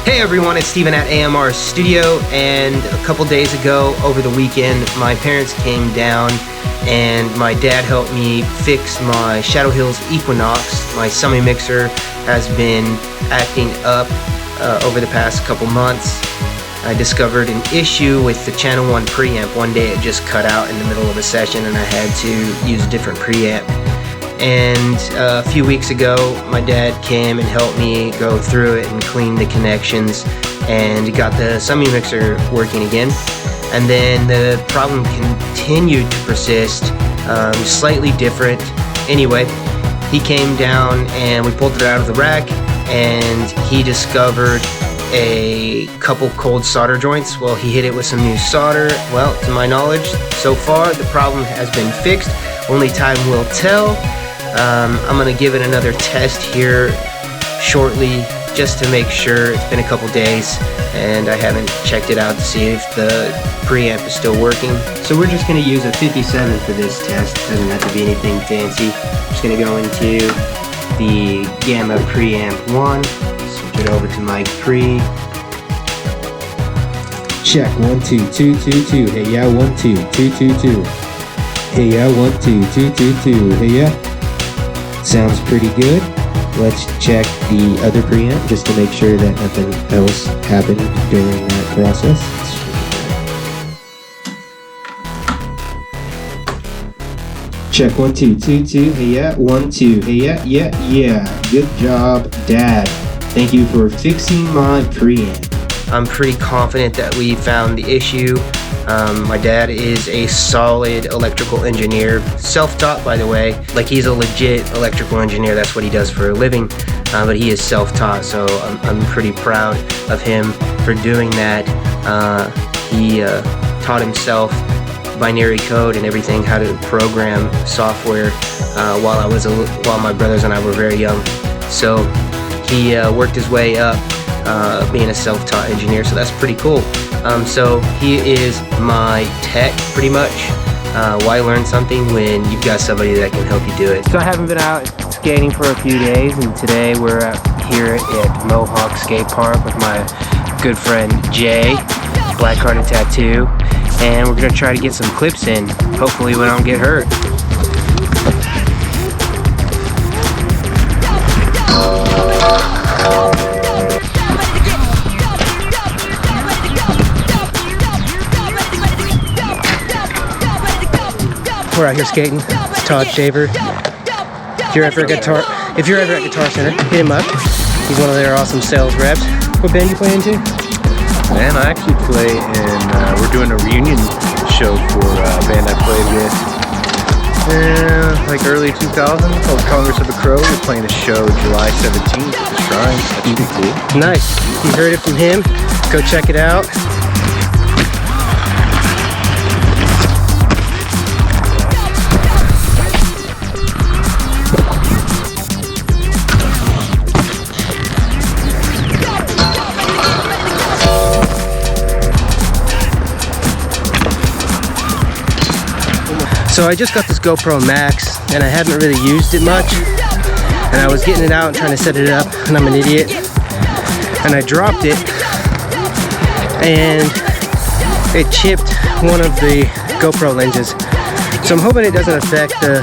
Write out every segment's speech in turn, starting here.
Hey everyone, it's Steven at AMR Studio, and a couple days ago over the weekend my parents came down and my dad helped me fix my Shadow Hills Equinox. My semi mixer has been acting up over the past couple months. I discovered an issue with the channel 1 preamp. One day it just cut out in the middle of a session and I had to use a different preamp. And a few weeks ago my dad came and helped me go through it and clean the connections and got the semi mixer working again. And then the problem continued to persist, slightly different. Anyway, he came down and we pulled it out of the rack and he discovered a couple cold solder joints. Well, he hit it with some new solder. Well, to my knowledge, so far the problem has been fixed. Only time will tell. I'm gonna give it another test here shortly just to make sure. It's been a couple days and I haven't checked it out to see if the preamp is still working. So we're just gonna use a 57 for this test. Doesn't have to be anything fancy. I'm just gonna go into the Gamma preamp 1, switch it over to mic pre. Check 1 2 2 2 2. Hey yeah, 1 2 2 2 2. Hey yeah, 1 2 2 2 2. Hey yeah. Sounds pretty good. Let's check the other preamp just to make sure that nothing else happened during that process. Check 1 2 2 2. Hey yeah, 1 2. Hey yeah. Good job, Dad. Thank you for fixing my preamp. I'm pretty confident that we found the issue. My dad is a solid electrical engineer, self-taught by the way. Like, he's a legit electrical engineer, that's what he does for a living, but he is self-taught, so I'm pretty proud of him for doing that. He taught himself binary code and everything, how to program software while my brothers and I were very young. So he worked his way up being a self-taught engineer, so that's pretty cool. So he is my tech pretty much. Why learn something when you've got somebody that can help you do it? So I haven't been out skating for a few days, and today we're here at Mohawk Skate Park with my good friend Jay, Black Hearted Tattoo, and we're gonna try to get some clips in. Hopefully we don't get hurt. We're out here skating. It's Todd Shaver. If you're ever at Guitar Center, hit him up. He's one of their awesome sales reps. What band you play into? Man, I actually play in, we're doing a reunion show for a band I played with like early 2000 called Congress of a Crow. We're playing a show July 17th at the Shrine. That should be cool. Nice. You heard it from him. Go check it out. So I just got this GoPro Max and I haven't really used it much, and I was getting it out and trying to set it up, and I'm an idiot and I dropped it and it chipped one of the GoPro lenses. So I'm hoping it doesn't affect the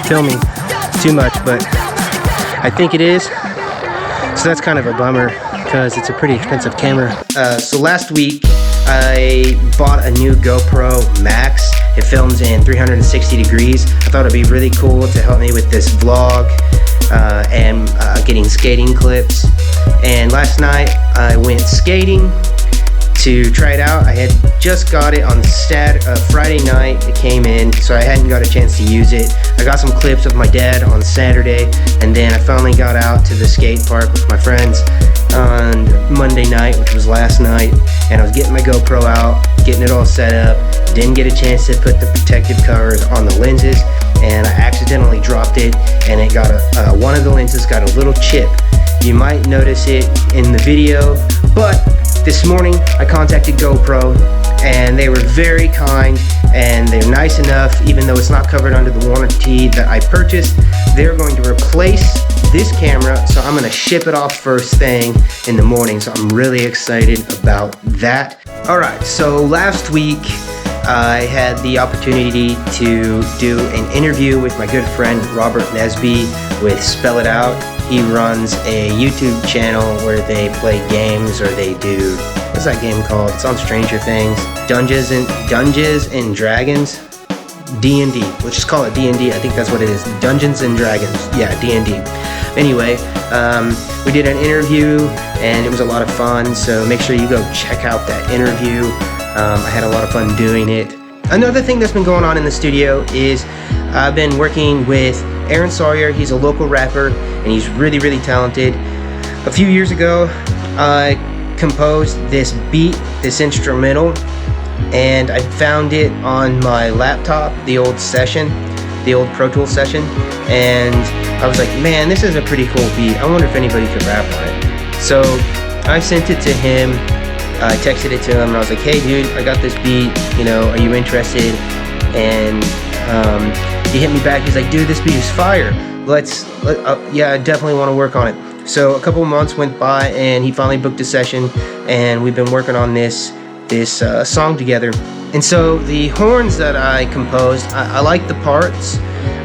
filming too much, but I think it is. So that's kind of a bummer because it's a pretty expensive camera. So last week I bought a new GoPro Max. It films in 360 degrees. I thought it'd be really cool to help me with this vlog and getting skating clips. And last night I went skating to try it out. I had just got it on Friday night. It came in, so I hadn't got a chance to use it. I got some clips of my dad on Saturday, and then I finally got out to the skate park with my friends on Monday night, which was last night, and I was getting my GoPro out, getting it all set up. Didn't get a chance to put the protective covers on the lenses, and I accidentally dropped it, and it got one of the lenses got a little chip. You might notice it in the video, but this morning I contacted GoPro and they were very kind and they're nice enough, even though it's not covered under the warranty that I purchased. They're going to replace this camera, so I'm gonna ship it off first thing in the morning, so I'm really excited about that. Alright, so last week I had the opportunity to do an interview with my good friend Robert Nesby with Spell It Out. He runs a YouTube channel where they play games, or they do, what's that game called? It's on Stranger Things. Dungeons and Dragons? D&D. Let's just call it D&D. I think that's what it is. Dungeons and Dragons. Yeah, D&D. Anyway, we did an interview and it was a lot of fun, so make sure you go check out that interview. I had a lot of fun doing it. Another thing that's been going on in the studio is I've been working with Aaron Sawyer. He's a local rapper and he's really, really talented. A few years ago, I composed this beat, this instrumental, and I found it on my laptop, the old Pro Tools session, and I was like, man, this is a pretty cool beat. I wonder if anybody could rap on it. So I sent it to him, I texted it to him, and I was like, hey dude, I got this beat, you know, are you interested? And he hit me back, he's like, dude, this beat is fire. Yeah, I definitely want to work on it. So a couple of months went by and he finally booked a session, and we've been working on this song together. And so the horns that I composed, I like the parts,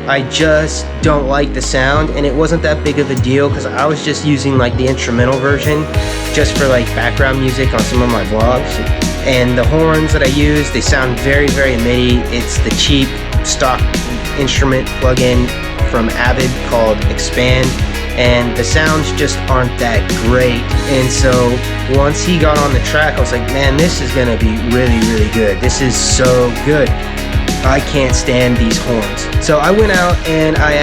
I just don't like the sound, and it wasn't that big of a deal because I was just using like the instrumental version just for like background music on some of my vlogs. And the horns that I use, they sound very, very MIDI. It's the cheap stock instrument plugin from Avid called Expand, and the sounds just aren't that great. And so once he got on the track, I was like, man, this is gonna be really, really good. This is so good. I can't stand these horns. So I went out and I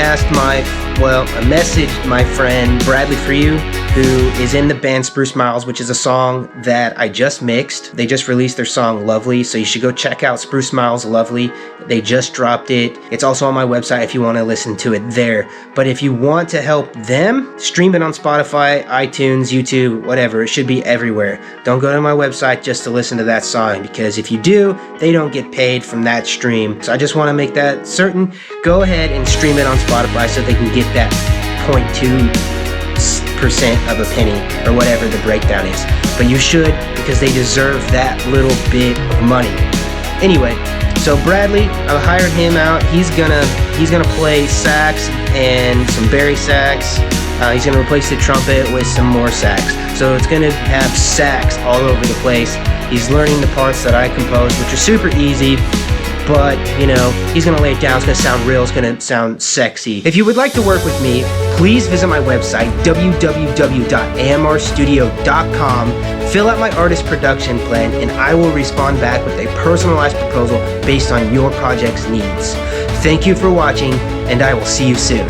messaged my friend Bradley Fryou, who is in the band Spruce Miles, which is a song that I just mixed. They just released their song Lovely, so you should go check out Spruce Miles Lovely. They just dropped it. It's also on my website if you want to listen to it there. But if you want to help them, stream it on Spotify, iTunes, YouTube, whatever. It should be everywhere. Don't go to my website just to listen to that song, because if you do, they don't get paid from that stream. So I just want to make that certain. Go ahead and stream it on Spotify so they can get that 0.2% of a penny or whatever the breakdown is. But you should, because they deserve that little bit of money. Anyway, so Bradley, I hired him out. He's gonna play sax and some bari sax. He's gonna replace the trumpet with some more sax. So it's gonna have sax all over the place. He's learning the parts that I composed, which are super easy. But, you know, he's gonna lay it down. It's gonna sound real. It's gonna sound sexy. If you would like to work with me, please visit my website, www.amrstudio.com. Fill out my artist production plan, and I will respond back with a personalized proposal based on your project's needs. Thank you for watching, and I will see you soon.